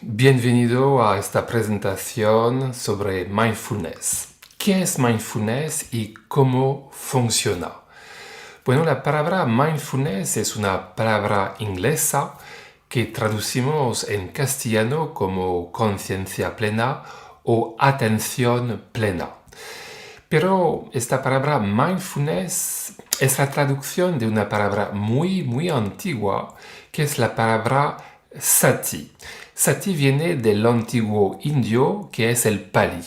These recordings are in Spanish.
Bienvenido a esta presentación sobre mindfulness. ¿Qué es mindfulness y cómo funciona? Bueno, la palabra mindfulness es una palabra inglesa que traducimos en castellano como conciencia plena o atención plena. Pero esta palabra mindfulness es la traducción de una palabra muy antigua que es la palabra sati. Sati viene del antiguo indio que es el Pali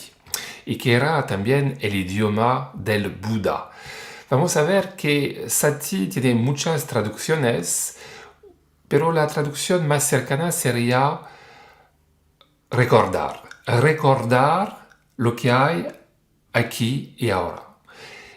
y que era también el idioma del Buda. Vamos a ver que sati tiene muchas traducciones, pero la traducción más cercana sería recordar. Recordar lo que hay aquí y ahora.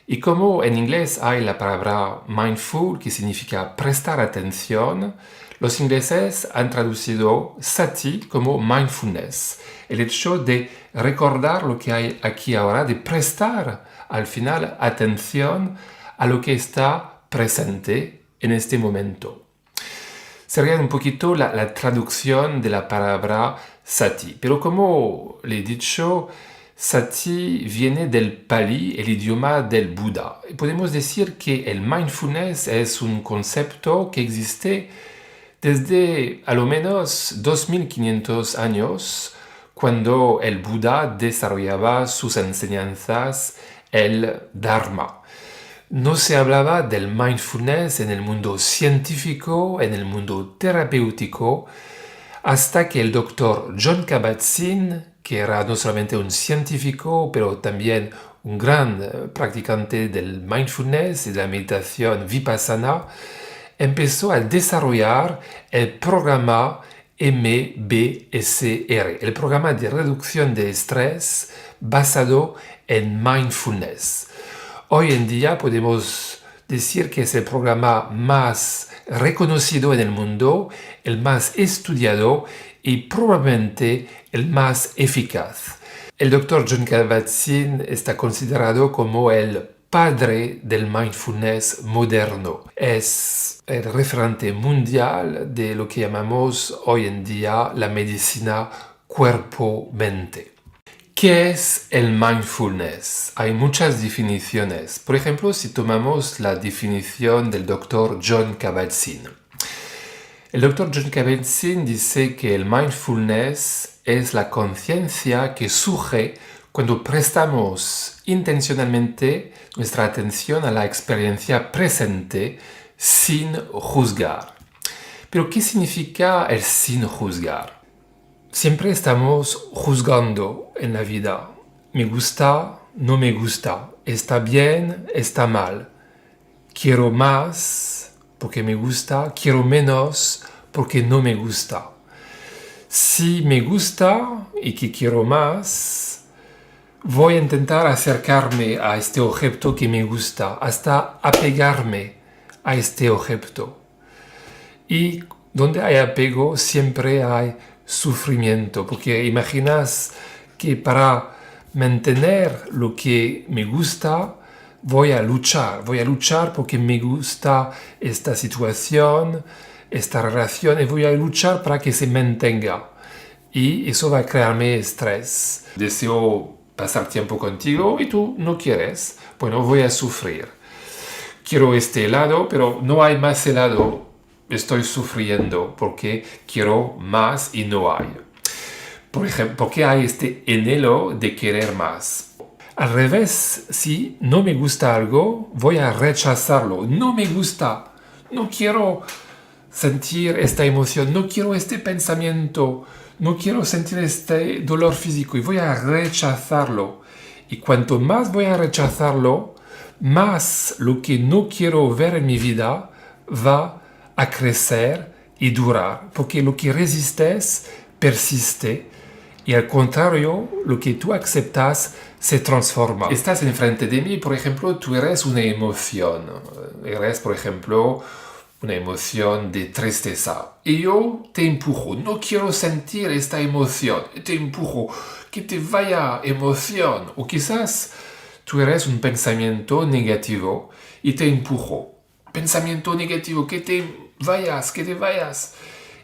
Y como en inglés hay la palabra mindful, que significa prestar atención, los ingleses han traducido sati como mindfulness. El hecho de recordar lo que hay aquí y ahora, de prestar al final atención a lo que está presente en este momento. Sería un poquito la traducción de la palabra sati. Pero como le he dicho, sati viene del Pali, el idioma del Buda. Podemos decir que el mindfulness es un concepto que existe desde a lo menos 2500 años, cuando el Buda desarrollaba sus enseñanzas, el Dharma. No se hablaba del mindfulness en el mundo científico, en el mundo terapéutico, hasta que el doctor Jon Kabat-Zinn, que era no solamente un científico, pero también un gran practicante del mindfulness y de la meditación vipassana, empezó a desarrollar el programa MBSR, el programa de reducción de estrés basado en mindfulness. Hoy en día podemos decir que es el programa más reconocido en el mundo, el más estudiado y probablemente el más eficaz. El Dr. Jon Kabat-Zinn está considerado como el padre del mindfulness moderno. Es el referente mundial de lo que llamamos hoy en día la medicina cuerpo-mente. ¿Qué es el mindfulness? Hay muchas definiciones. Por ejemplo, si tomamos la definición del Dr. Jon Kabat-Zinn. El Dr. Jon Kabat-Zinn dice que el mindfulness es la conciencia que surge cuando prestamos intencionalmente nuestra atención a la experiencia presente sin juzgar. Pero, ¿qué significa el sin juzgar? Siempre estamos juzgando en la vida. Me gusta, no me gusta. Está bien, está mal. Quiero más porque me gusta. Quiero menos porque no me gusta. Si me gusta y que quiero más, voy a intentar acercarme a este objeto que me gusta, hasta apegarme a este objeto. Y donde hay apego siempre hay sufrimiento, porque imaginas que para mantener lo que me gusta voy a luchar porque me gusta esta situación, esta relación, y voy a luchar para que se mantenga. Y eso va a crearme estrés. Deseo pasar tiempo contigo y tú no quieres. Bueno, voy a sufrir. Quiero este helado, pero no hay más helado. Estoy sufriendo porque quiero más y no hay. Por ejemplo, porque hay este anhelo de querer más. Al revés, si no me gusta algo, voy a rechazarlo. No me gusta. No quiero sentir esta emoción. No quiero este pensamiento. No quiero sentir este dolor físico. Y voy a rechazarlo. Y cuanto más voy a rechazarlo, más lo que no quiero ver en mi vida va a crecer y durar, porque lo que resistes persiste y al contrario, lo que tú aceptas se transforma. Estás enfrente de mí, por ejemplo, tú eres una emoción, eres, por ejemplo, una emoción de tristeza y yo te empujo, no quiero sentir esta emoción, te empujo, que te vaya emoción, o quizás tú eres un pensamiento negativo y te empujo. Pensamiento negativo, que te vayas.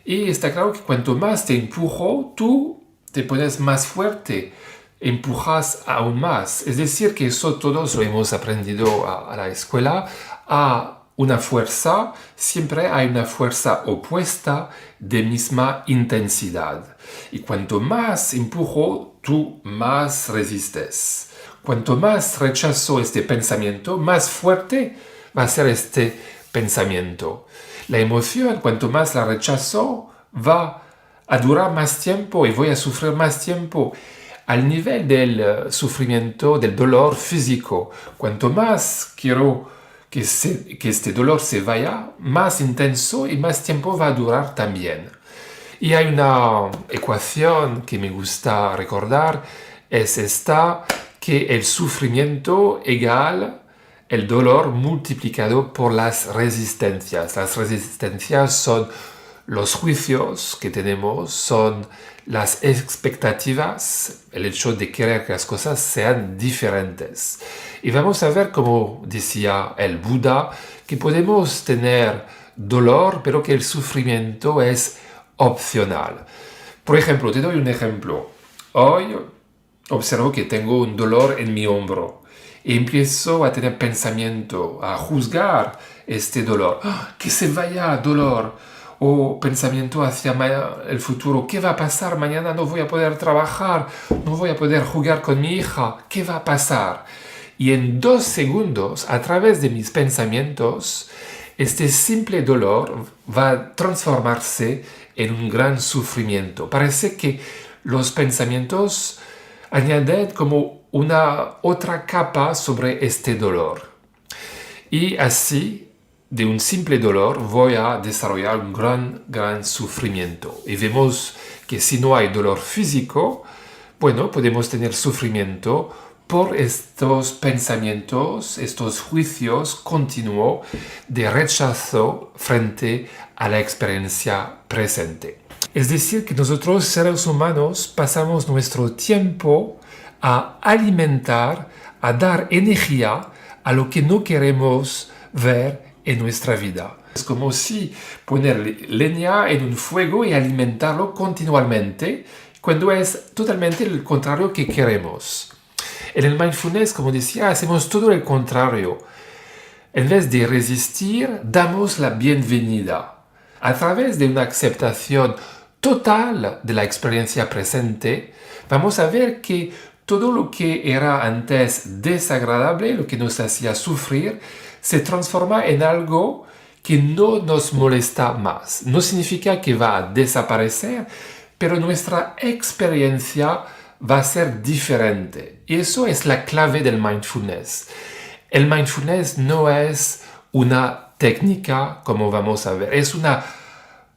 Y está claro que cuanto más te empujo, tú te pones más fuerte, empujas aún más. Es decir, que eso todos lo hemos aprendido a la escuela, a una fuerza, siempre hay una fuerza opuesta de misma intensidad. Y cuanto más empujo, tú más resistes. Cuanto más rechazo este pensamiento, más fuerte va a ser este pensamiento. La emoción, cuanto más la rechazo, va a durar más tiempo y voy a sufrir más tiempo. Al nivel del sufrimiento, del dolor físico, cuanto más quiero que este dolor se vaya, más intenso y más tiempo va a durar también. Y hay una ecuación que me gusta recordar, es esta, que el sufrimiento igual el dolor multiplicado por las resistencias. Las resistencias son los juicios que tenemos, son las expectativas, el hecho de querer que las cosas sean diferentes. Y vamos a ver, como decía el Buda, que podemos tener dolor, pero que el sufrimiento es opcional. Por ejemplo, te doy un ejemplo. Hoy observo que tengo un dolor en mi hombro y empiezo a tener pensamiento, a juzgar este dolor. ¡Ah! Que se vaya dolor. O pensamiento hacia el futuro. ¿Qué va a pasar? Mañana no voy a poder trabajar, no voy a poder jugar con mi hija. ¿Qué va a pasar? Y en 2 segundos, a través de mis pensamientos, este simple dolor va a transformarse en un gran sufrimiento. Parece que los pensamientos añaden como una otra capa sobre este dolor. Y así, de un simple dolor, voy a desarrollar un gran sufrimiento. Y vemos que si no hay dolor físico, bueno, podemos tener sufrimiento por estos pensamientos, estos juicios continuos de rechazo frente a la experiencia presente. Es decir, que nosotros, seres humanos, pasamos nuestro tiempo a alimentar, a dar energía a lo que no queremos ver en nuestra vida. Es como si poner leña en un fuego y alimentarlo continuamente, cuando es totalmente el contrario que queremos. En el mindfulness, como decía, hacemos todo el contrario. En vez de resistir, damos la bienvenida. A través de una aceptación total de la experiencia presente, vamos a ver que todo lo que era antes desagradable, lo que nos hacía sufrir, se transforma en algo que no nos molesta más. No significa que va a desaparecer, pero nuestra experiencia va a ser diferente. Y eso es la clave del mindfulness. El mindfulness no es una técnica, como vamos a ver, es una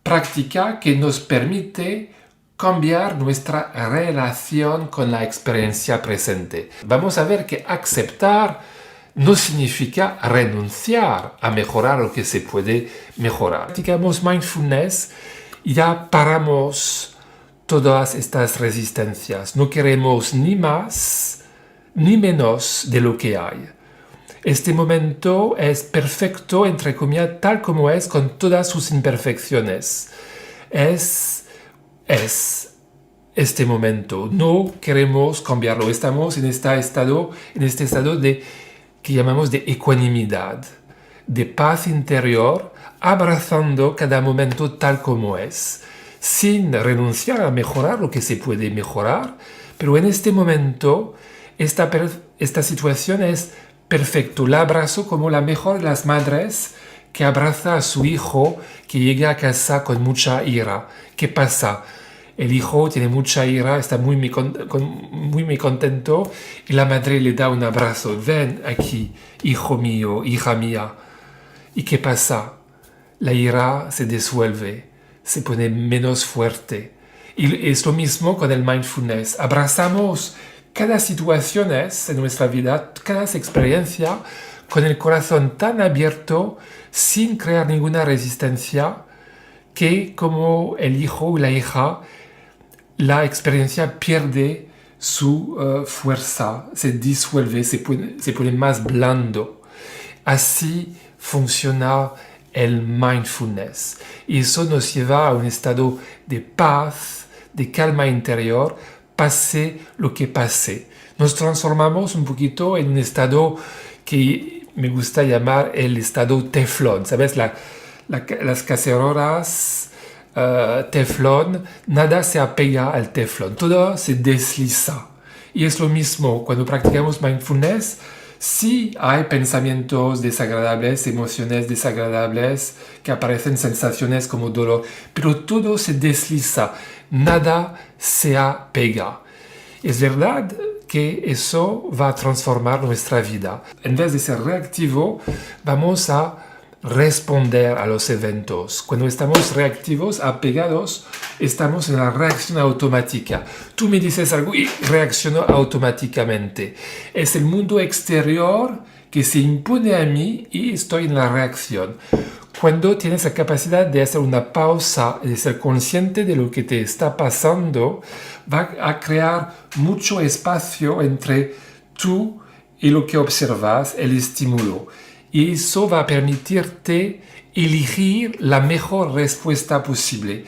práctica que nos permite cambiar nuestra relación con la experiencia presente. Vamos a ver que aceptar no significa renunciar a mejorar lo que se puede mejorar. Practicamos mindfulness y ya paramos todas estas resistencias. No queremos ni más ni menos de lo que hay. Este momento es perfecto, entre comillas, tal como es, con todas sus imperfecciones. Es este momento. No queremos cambiarlo. Estamos en este estado de que llamamos de ecuanimidad, de paz interior, abrazando cada momento tal como es, sin renunciar a mejorar lo que se puede mejorar, pero en este momento esta situación es perfecto. La abrazo como la mejor de las madres que abraza a su hijo que llega a casa con mucha ira. ¿Qué pasa? El hijo tiene mucha ira, está muy contento y la madre le da un abrazo. Ven aquí, hijo mío, hija mía. ¿Y qué pasa? La ira se disuelve, se pone menos fuerte. Y es lo mismo con el mindfulness. Abrazamos cada situación en nuestra vida, cada experiencia, con el corazón tan abierto, sin crear ninguna resistencia, que como el hijo o la hija, la experiencia pierde su fuerza, se disuelve, se pone más blando. Así funciona el mindfulness. Y eso nos lleva a un estado de paz, de calma interior, pase lo que pase. Nos transformamos un poquito en un estado que me gusta llamar el estado teflón. ¿Sabes? Las cacerolas teflón, nada se apega al teflón, todo se desliza. Y es lo mismo cuando practicamos mindfulness. Sí hay pensamientos desagradables, emociones desagradables, que aparecen sensaciones como dolor, pero todo se desliza, nada se apega. Es verdad que eso va a transformar nuestra vida. En vez de ser reactivo, vamos a responder a los eventos. Cuando estamos reactivos, apegados, estamos en la reacción automática. Tú me dices algo y reacciono automáticamente. Es el mundo exterior que se impone a mí y estoy en la reacción. Cuando tienes la capacidad de hacer una pausa y de ser consciente de lo que te está pasando, va a crear mucho espacio entre tú y lo que observas, el estímulo. Y eso va a permitirte elegir la mejor respuesta posible.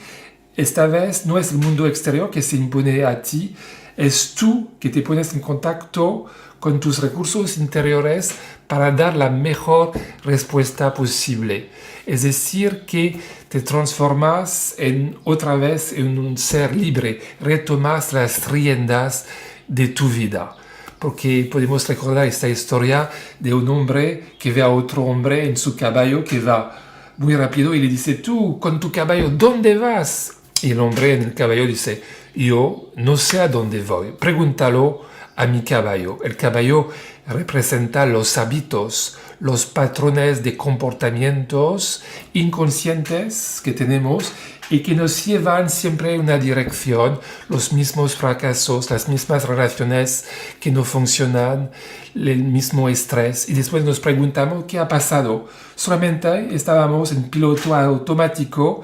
Esta vez no es el mundo exterior que se impone a ti, es tú que te pones en contacto con tus recursos interiores para dar la mejor respuesta posible. Es decir, que te transformas otra vez en un ser libre, retomas las riendas de tu vida. Porque podemos recordar esta historia de un hombre que ve a otro hombre en su caballo que va muy rápido y le dice, tú con tu caballo, ¿dónde vas? Y el hombre en el caballo dice, yo no sé a dónde voy, pregúntalo a mi caballo. El caballo representa los hábitos, los patrones de comportamientos inconscientes que tenemos y que nos llevan siempre en una dirección, los mismos fracasos, las mismas relaciones que no funcionan, el mismo estrés. Y después nos preguntamos qué ha pasado. Solamente estábamos en piloto automático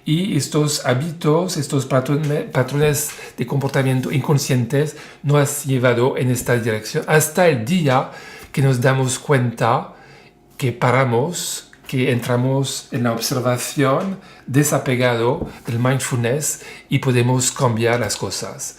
y estos hábitos, estos patrones de comportamiento inconscientes nos han llevado en esta dirección hasta el día que nos damos cuenta que paramos, que entramos en la observación desapegado del mindfulness y podemos cambiar las cosas.